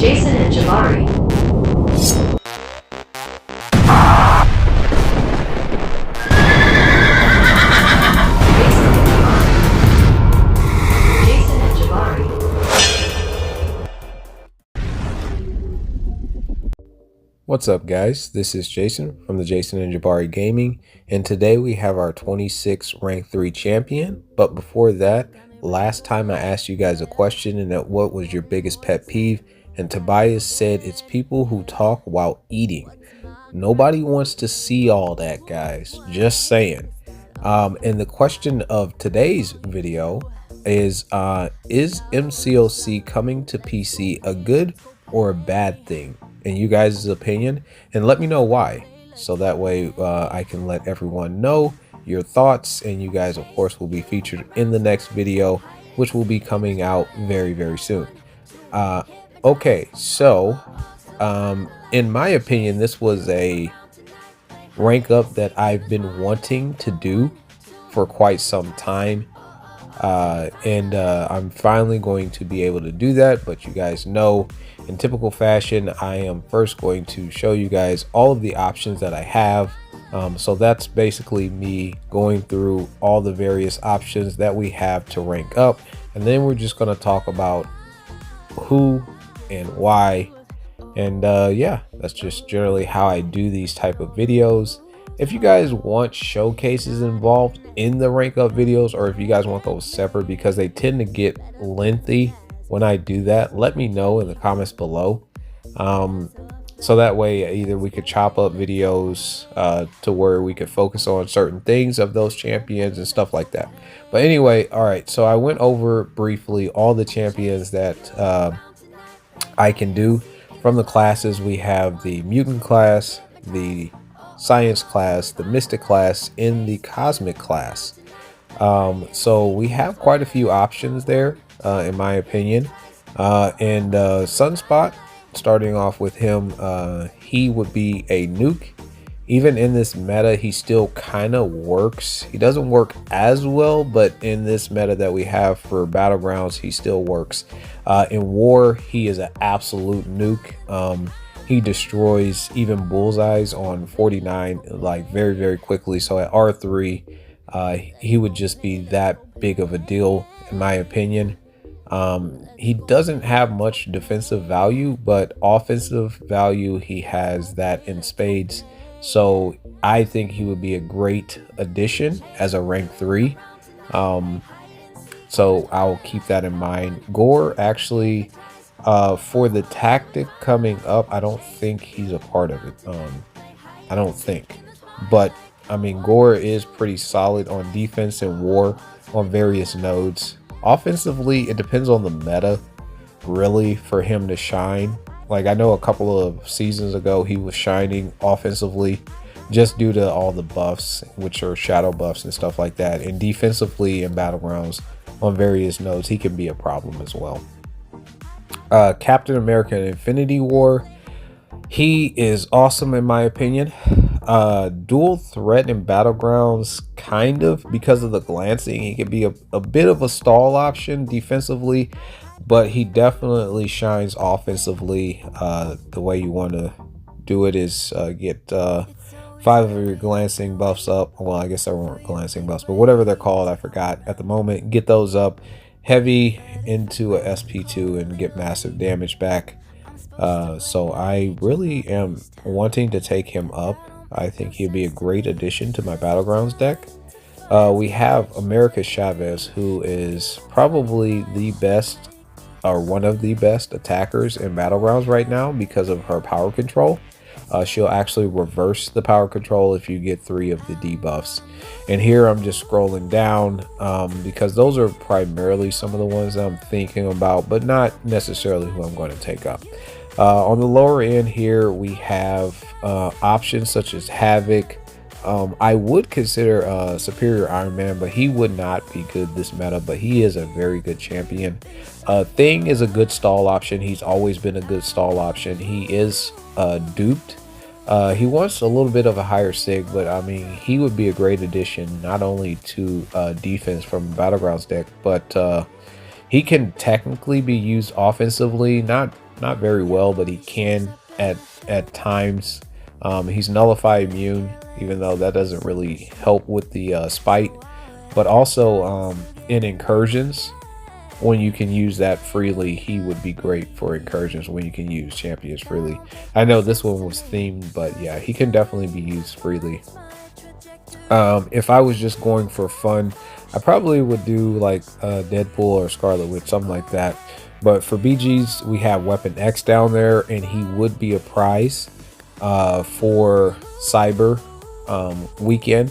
Jason and Jabari. Jason and Jabari. What's up, guys? This is Jason from the Jason and Jabari Gaming, and today we have our 26 rank 3 champion. But before that, last time I asked you guys a question, and that what was your biggest pet peeve, and Tobias said it's people who talk while eating. Nobody wants to see all that, guys. Just saying. And the question of today's video is MCOC coming to PC a good or a bad thing, in you guys' opinion? And let me know why, so that way I can let everyone know your thoughts, and you guys of course will be featured in the next video, which will be coming out very soon. Okay, so in my opinion, this was a rank up that I've been wanting to do for quite some time, and I'm finally going to be able to do that. But you guys know, in typical fashion, I am first going to show you guys all of the options that I have. So that's basically me going through all the various options that we have to rank up, and then we're just going to talk about who and why. And yeah, that's just generally how I do these type of videos. If you guys want showcases involved in the rank up videos, or if you guys want those separate because they tend to get lengthy when I do that, let me know in the comments below. So that way either we could chop up videos to where we could focus on certain things of those champions and stuff like that. But anyway, all right, so I went over briefly all the champions that I can do. From the classes, we have the mutant class, the science class, the mystic class, and the cosmic class. So we have quite a few options there, in my opinion. And Sunspot, starting off with him, he would be a nuke. Even in this meta, he still kind of works. He doesn't work as well, but in this meta that we have for Battlegrounds, he still works. In War, he is an absolute nuke. He destroys even bullseyes on 49 like very quickly. So at R3, he would just be that big of a deal, in my opinion. He doesn't have much defensive value, but offensive value he has that in spades. So I think he would be a great addition as a rank 3. So I'll keep that in mind. Gore, actually, for the tactic coming up, I don't think he's a part of it. I don't think. But I mean, Gore is pretty solid on defense and War on various nodes. Offensively, it depends on the meta, really, for him to shine. Like, I know a couple of seasons ago he was shining offensively just due to all the buffs, which are shadow buffs and stuff like that. And defensively in Battlegrounds on various nodes, he can be a problem as well. Captain America Infinity War, he is awesome in my opinion. Dual threat in Battlegrounds, kind of, because of the glancing. He could be a bit of a stall option defensively, but he definitely shines offensively. The way you want to do it is get 5 of your glancing buffs up. Well, I guess they weren't glancing buffs, but whatever they're called, I forgot at the moment. Get those up heavy into a SP2 and get massive damage back. So I really am wanting to take him up. I think he'd be a great addition to my Battlegrounds deck. We have America Chavez, who is probably the best, or one of the best attackers in Battlegrounds right now because of her power control. She'll actually reverse the power control if you get 3 of the debuffs. And here I'm just scrolling down because those are primarily some of the ones that I'm thinking about, but not necessarily who I'm going to take up. On the lower end here, we have options such as Havoc. I would consider Superior Iron Man, but he would not be good this meta, but he is a very good champion. Thing is a good stall option. He's always been a good stall option. He is duped. He wants a little bit of a higher sig, but I mean, he would be a great addition not only to defense from Battlegrounds deck, but he can technically be used offensively, not not very well, but he can at times. He's nullify immune, even though that doesn't really help with the spite. But also in incursions, when you can use that freely, he would be great for incursions when you can use champions freely. I know this one was themed, but yeah, he can definitely be used freely. If I was just going for fun, I probably would do like Deadpool or Scarlet Witch, something like that. But for BGs, we have Weapon X down there, and he would be a prize for Cyber weekend,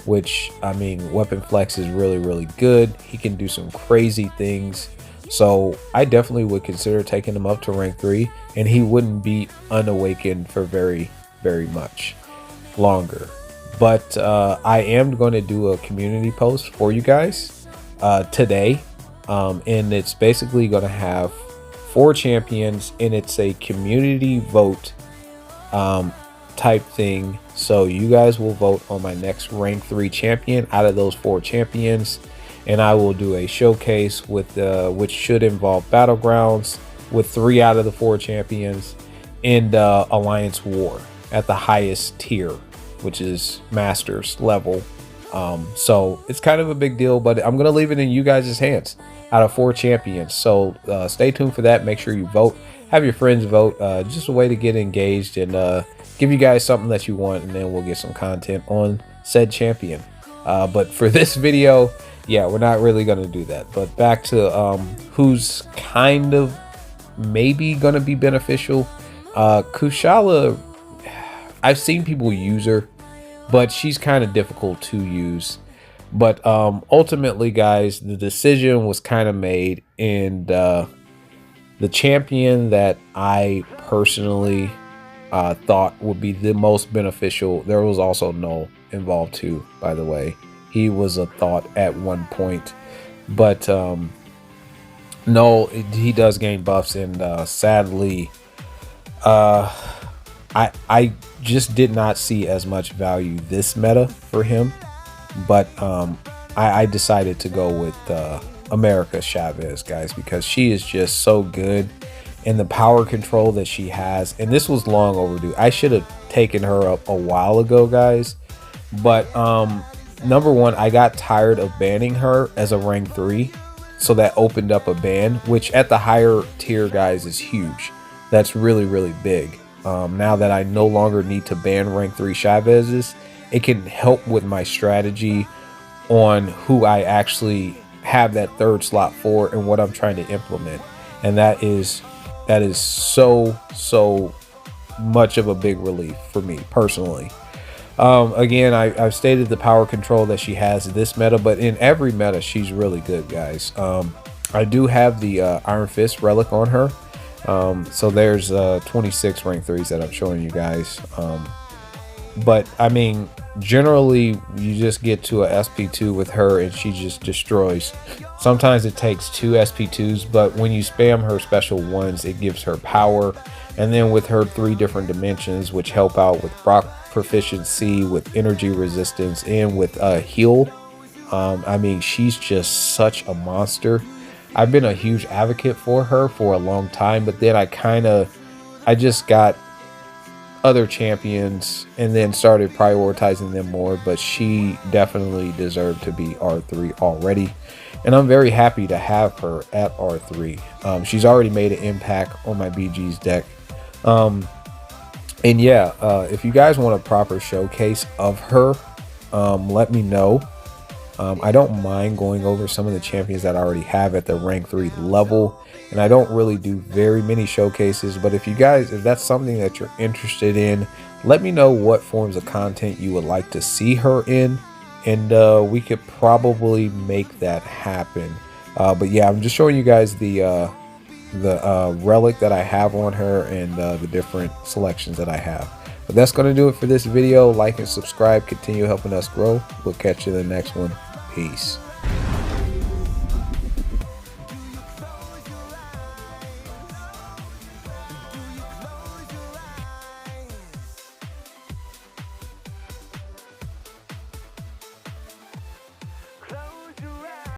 which, I mean, Weapon Flex is really good. He can do some crazy things, so I definitely would consider taking him up to rank 3, and he wouldn't be unawakened for very much longer. But I am going to do a community post for you guys today, and it's basically going to have 4 champions, and it's a community vote type thing. So you guys will vote on my next rank 3 champion out of those 4 champions, and I will do a showcase with which should involve battlegrounds with 3 out of the 4 champions, and Alliance War at the highest tier, which is Masters level. So it's kind of a big deal, but I'm gonna leave it in you guys' hands out of 4 champions. So stay tuned for that. Make sure you vote, have your friends vote. Just a way to get engaged and give you guys something that you want, and then we'll get some content on said champion. But for this video, yeah, we're not really gonna do that. But back to who's kind of maybe gonna be beneficial. Kushala, I've seen people use her, but she's kind of difficult to use. But ultimately, guys, the decision was kind of made, and the champion that I personally thought would be the most beneficial, there was also Null involved too, by the way. He was a thought at one point, but Null, he does gain buffs, and sadly I just did not see as much value this meta for him. But I decided to go with America Chavez, guys, because she is just so good, and the power control that she has, and this was long overdue. I should have taken her up a while ago, guys, but number one, I got tired of banning her as a rank 3, so that opened up a ban, which at the higher tier, guys, is huge. That's really big. Now that I no longer need to ban rank 3 Chavez's, it can help with my strategy on who I actually have that 3rd slot for and what I'm trying to implement. And that is so much of a big relief for me personally. Again, I've stated the power control that she has in this meta, but in every meta she's really good, guys. I do have the Iron Fist relic on her. So there's 26 rank 3s that I'm showing you guys. But I mean, generally you just get to a SP2 with her and she just destroys. Sometimes it takes 2 SP2s, but when you spam her special ones, it gives her power. And then with her 3 different dimensions, which help out with proc proficiency, with energy resistance, and with heal, I mean, she's just such a monster. I've been a huge advocate for her for a long time, but then I just got other champions and then started prioritizing them more. But she definitely deserved to be R3 already, and I'm very happy to have her at R3. She's already made an impact on my BG's deck. And yeah, if you guys want a proper showcase of her, let me know. I don't mind going over some of the champions that I already have at the rank 3 level, and I don't really do very many showcases. But if that's something that you're interested in, let me know what forms of content you would like to see her in, and we could probably make that happen. But yeah, I'm just showing you guys the relic that I have on her and the different selections that I have. But that's going to do it for this video. Like and subscribe, continue helping us grow. We'll catch you in the next one. Peace.